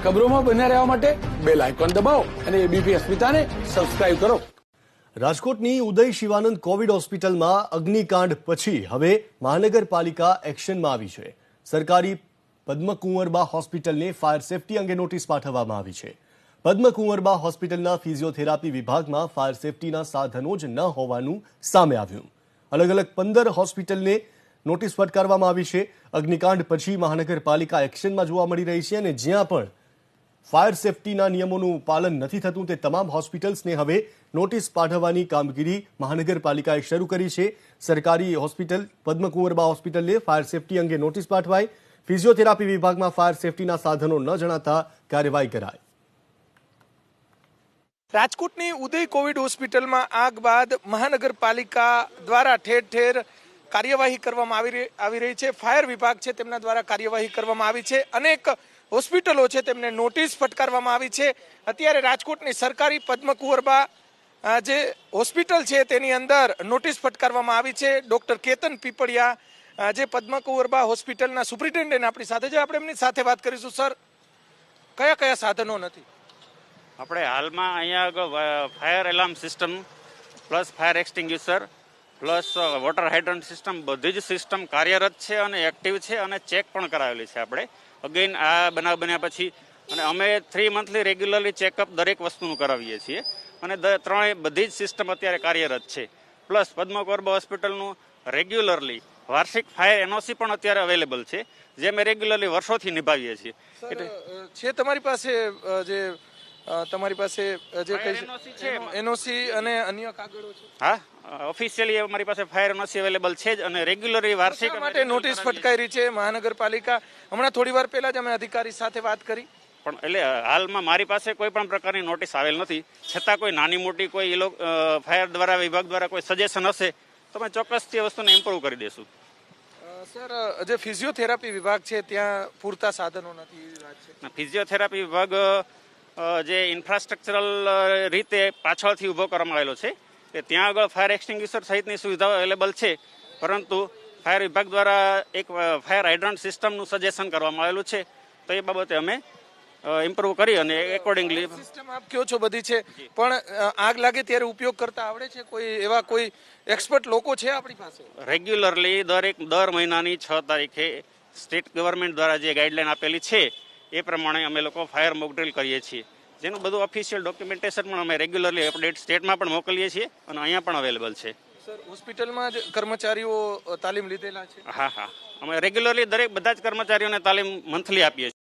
ખબરોમાં બન્યા રહેવા માટે બેલ આઇકોન દબાવો અને એબીપી અસ્મિતાને સબસ્ક્રાઇબ કરો. રાજકોટની ઉદય શિવાનંદ કોવિડ હોસ્પિટલમાં અગ્નિકાંડ પછી હવે મહાનગરપાલિકા એક્શનમાં આવી છે. સરકારી પદ્મકુંવરબા હોસ્પિટલને ફાયર સેફટી અંગે નોટિસ પાઠવવામાં આવી છે. પદ્મકુંવરબા હોસ્પિટલના ફિઝિયોથેરાપી વિભાગમાં ફાયર સેફટીના સાધનો જ ન હોવાનું સામે આવ્યું. અલગ અલગ 15 હોસ્પિટલને નોટિસ ફટકારવામાં આવી છે. અગ્નિકાંડ પછી મહાનગરપાલિકા એક્શનમાં જોવા મળી રહી છે અને જ્યાં પણ ફાયર સેફટીના નિયમોનું પાલન નથી થતું તે તમામ હોસ્પિટલ્સને હવે નોટિસ પાઠવવાની કામગીરી મહાનગરપાલિકાએ શરૂ કરી છે. સરકારી હોસ્પિટલ પદ્મકુંવરબા હોસ્પિટલને ફાયર સેફટી અંગે નોટિસ પાઠવાઈ. ફિઝિયોથેરાપી વિભાગમાં ફાયર સેફટીના સાધનો ન જણાતા કાર્યવાહી કરાઈ. રાજકોટની ઉદય કોવિડ હોસ્પિટલમાં આગ બાદ મહાનગરપાલિકા દ્વારા ઠેર ઠેર કાર્યવાહી કરવામાં આવી રહી છે. ફાયર વિભાગ છે તેમના દ્વારા કાર્યવાહી કરવામાં આવી છે. અનેક હોસ્પિટલો છે તેમને નોટિસ ફટકારવામાં આવી છે. અત્યારે રાજકોટની સરકારી પદ્મકુંવરબા જે હોસ્પિટલ છે તેની અંદર નોટિસ ફટકારવામાં આવી છે. ડોક્ટર કેતન પીપળિયા જે પદ્મકુંવરબા હોસ્પિટલના સુપ્રિન્ટેન્ડન્ટ આપણી સાથે છે, આપણે એમની સાથે વાત કરીશું. સર, કયા કયા સાધનો નથી? આપણે હાલમાં અહીંયા આગળ fire alarm system plus fire extinguisher plus water hydrant system બધી જ સિસ્ટમ કાર્યરત છે અને એક્ટિવ છે અને ચેક પણ કરાવેલી છે આપણે. અગેન આ બનાવ બન્યા પછી અને અમે 3 મંથલી રેગ્યુલરલી ચેકઅપ દરેક વસ્તુનું કરાવીએ છીએ અને ત્રણેય બધી જ સિસ્ટમ અત્યારે કાર્યરત છે. પ્લસ પદ્મકુંવરબા હોસ્પિટલનું રેગ્યુલરલી વાર્ષિક ફાયર એનઓસી પણ અત્યારે અવેલેબલ છે, જે અમે રેગ્યુલરલી વર્ષોથી નિભાવીએ છીએ. છે તમારી પાસે જે એનઓસી અને અન્ય કાગળો છે? હા, ઓફિશિયલી અમારી પાસે ફાયર એનઓસી અવેલેબલ છે જ અને રેગ્યુલરલી વાર્ષિક માટે નોટિસ ફટકારી છે મહાનગરપાલિકા. હમણાં થોડી વાર પહેલા જ અમે અધિકારી સાથે વાત કરી, પણ એટલે હાલમાં મારી પાસે કોઈ પણ પ્રકારની નોટિસ આવેલ નથી. છતાં કોઈ નાની મોટી કોઈ ફાયર દ્વારા વિભાગ દ્વારા કોઈ સજેશન હશે તો અમે ચોક્કસથી એ વસ્તુને ઇમ્પ્રૂવ કરી દઈશું. સર, જે ફિઝિયોથેરાપી વિભાગ છે ત્યાં પૂરતા સાધનો નથી એવી વાત છે. ફિઝિયોથેરાપી વિભાગ જે ઇન્ફ્રાસ્ટ્રક્ચરલ રીતે પાછળથી ઊભો કરવામાં આવેલો છે કે ત્યાં આગળ ફાયર એક્સટિંગ્યુશર સહિતની સુવિધાઓ અવેલેબલ છે, પરંતુ ફાયર વિભાગ દ્વારા એક ફાયર હાઇડ્રન્ટ સિસ્ટમનું સજેશન કરવામાં આવેલું છે. તો એ બાબતે અમે ઇમ્પ્રૂવ કરી અને એકોર્ડિંગલી સિસ્ટમ આપ કહો છો બધી છે, પણ આગ લાગે ત્યારે ઉપયોગ કરતા આવડે છે? કોઈ એક્સપર્ટ લોકો છે આપણી પાસે? રેગ્યુલરલી દર મહિનાની 6 તારીખે સ્ટેટ ગવર્મેન્ટ દ્વારા જે ગાઈડલાઈન આપેલી છે એ પ્રમાણે અમે લોકો ફાયર મોક ડ્રીલ કરીએ છીએ, જેનું બધું ઓફિશિયલ ડોક્યુમેન્ટેશન પણ અમે રેગ્યુલરલી અપડેટ સ્ટેટમાં પણ મોકલીએ છીએ અને અહીંયા પણ અવેલેબલ છે. સર, હોસ્પિટલમાં જ કર્મચારીઓ તાલીમ લીધેલા છે? હા, અમે રેગ્યુલરલી બધા જ કર્મચારીઓને તાલીમ મંથલી આપીએ છીએ.